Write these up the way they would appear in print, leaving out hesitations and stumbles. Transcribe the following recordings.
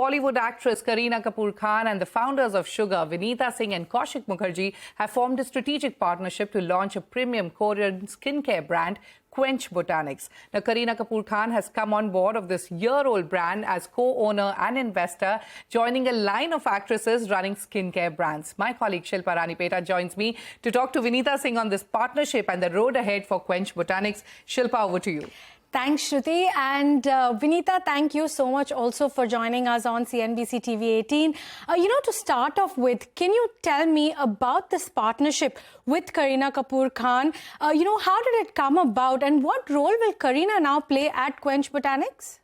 Bollywood actress Kareena Kapoor Khan and the founders of Sugar, Vinita Singh and Kaushik Mukherjee, have formed a strategic partnership to launch a premium Korean skincare brand, Quench Botanics. Now, Kareena Kapoor Khan has come on board of this year-old brand as co-owner and investor, joining a line of actresses running skincare brands. My colleague Shilpa Ranipeta joins me to talk to Vinita Singh on this partnership and the road ahead for Quench Botanics. Shilpa, over to you. Thanks, Shruti. And Vinita, thank you so much also for joining us on CNBC TV 18. To start off with, can you tell me about this partnership with Kareena Kapoor Khan? How did it come about and what role will Kareena now play at Quench Botanics?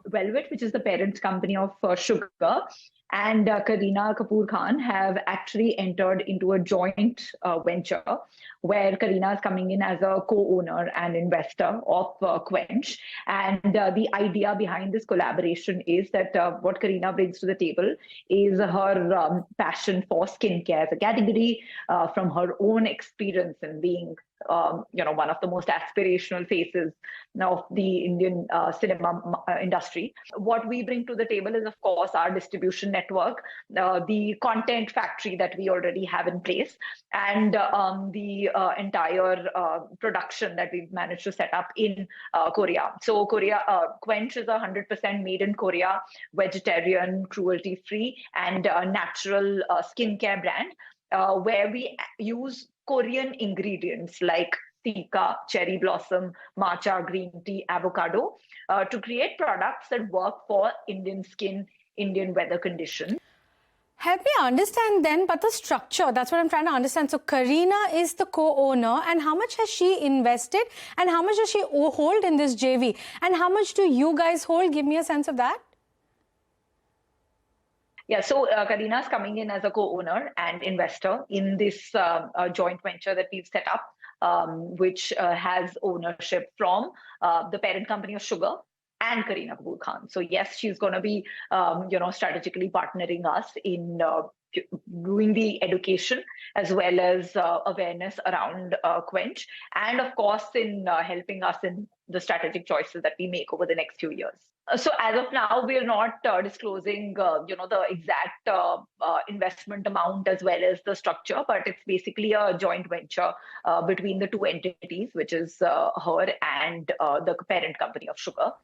Velvet, which is the parent company of Sugar, and Kareena Kapoor Khan have actually entered into a joint venture where Kareena is coming in as a co-owner and investor of Quench. And the idea behind this collaboration is that what Kareena brings to the table is her passion for skincare as a category, from her own experience in being one of the most aspirational faces of the Indian cinema industry. What we bring to the table is, of course, our distribution network, the content factory that we already have in place, and the entire production that we've managed to set up in Korea. So Quench is 100% made in Korea, vegetarian, cruelty-free, and natural skincare brand, where we use Korean ingredients like tika, cherry blossom, matcha, green tea, avocado, to create products that work for Indian skin, Indian weather conditions. Help me understand then, but the structure, that's what I'm trying to understand. So Kareena is the co-owner, and how much has she invested and how much does she hold in this JV? And how much do you guys hold? Give me a sense of that. Yeah, so Kareena is coming in as a co-owner and investor in this joint venture that we've set up, which has ownership from the parent company of Sugar and Kareena Kapoor Khan. So yes, she's going to be, strategically partnering us in doing the education as well as awareness around Quench, and of course in helping us in the strategic choices that we make over the next few years. So as of now, we're not disclosing, the exact investment amount as well as the structure, but it's basically a joint venture between the two entities, which is her and the parent company of Sugar.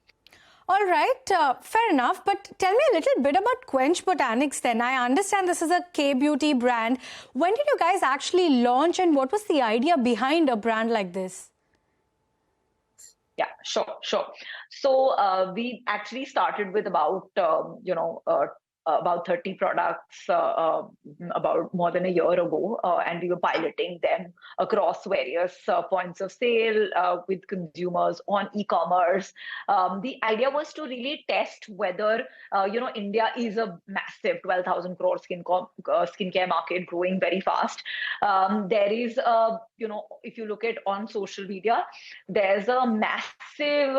All right, fair enough. But tell me a little bit about Quench Botanics then. I understand this is a K-beauty brand. When did you guys actually launch and what was the idea behind a brand like this? Yeah, sure. So we actually started with about 30 products about more than a year ago, and we were piloting them across various points of sale with consumers on e-commerce. The idea was to really test whether, India is a massive 12,000 crore skincare market growing very fast. There is, if you look at on social media, there's a massive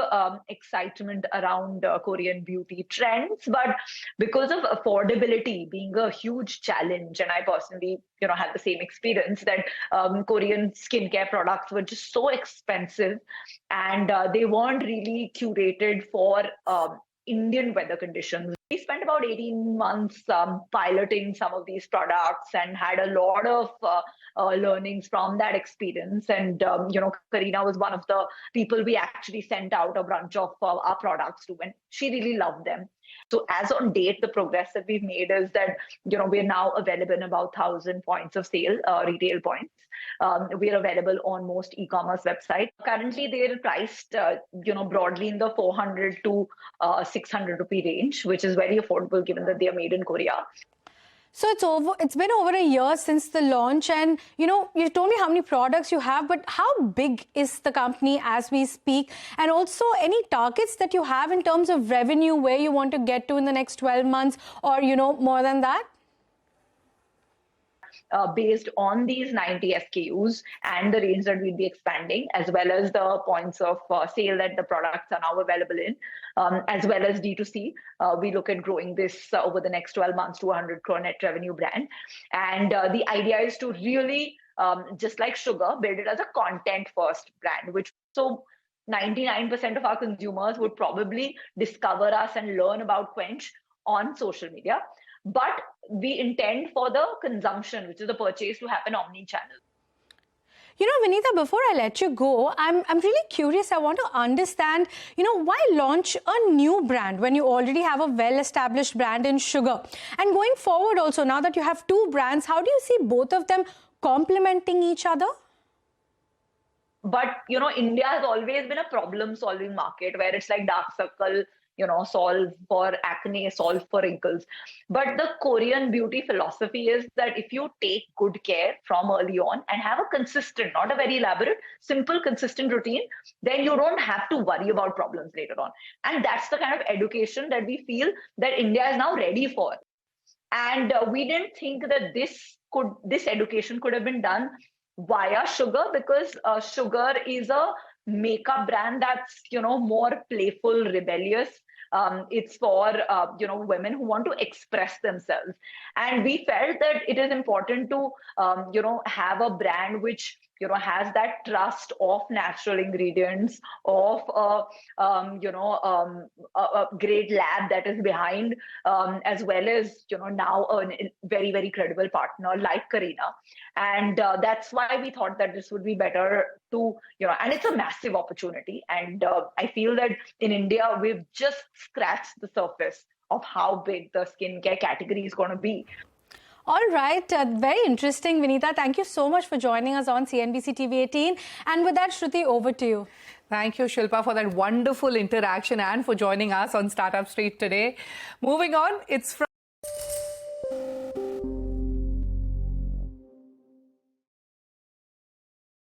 excitement around Korean beauty trends, but because of affordability being a huge challenge, and I personally, had the same experience that Korean skincare products were just so expensive, and they weren't really curated for Indian weather conditions. We spent about 18 months piloting some of these products and had a lot of learnings from that experience. And, Kareena was one of the people we actually sent out a bunch of our products to, and she really loved them. So as on date, the progress that we've made is that, we're now available in about 1,000 points of sale, retail points. We're available on most e-commerce websites. Currently, they're priced, broadly in the 400 to 600 rupee range, which is very affordable given that they are made in Korea. So it's been over a year since the launch, and you told me how many products you have, but how big is the company as we speak? And also any targets that you have in terms of revenue, where you want to get to in the next 12 months or, more than that? Based on these 90 SKUs and the range that we'll be expanding, as well as the points of sale that the products are now available in, as well as D2C. We look at growing this over the next 12 months to 100 crore net revenue brand. And the idea is to really, just like Sugar, build it as a content-first brand, 99% of our consumers would probably discover us and learn about Quench on social media. But we intend for the consumption, which is the purchase, to happen omni-channel. You know, Vinita, before I let you go, I'm really curious. I want to understand, why launch a new brand when you already have a well-established brand in sugar? And going forward also, now that you have two brands, how do you see both of them complementing each other? But, India has always been a problem-solving market where it's like dark circle, solve for acne, solve for wrinkles. But the Korean beauty philosophy is that if you take good care from early on and have a consistent, not a very elaborate, simple, consistent routine, then you don't have to worry about problems later on. And that's the kind of education that we feel that India is now ready for. And we didn't think that this education could have been done via sugar, because sugar is a makeup brand that's more playful, rebellious. It's for women who want to express themselves, and we felt that it is important to have a brand which has that trust of natural ingredients, of a great lab that is behind, as well as now a very, very credible partner like Kareena. And that's why we thought that this would be better to and it's a massive opportunity. And I feel that in India we've just scratched the surface of how big the skincare category is going to be. All right. Very interesting, Vinita. Thank you so much for joining us on CNBC TV 18. And with that, Shruti, over to you. Thank you, Shilpa, for that wonderful interaction and for joining us on Startup Street today. Moving on, it's from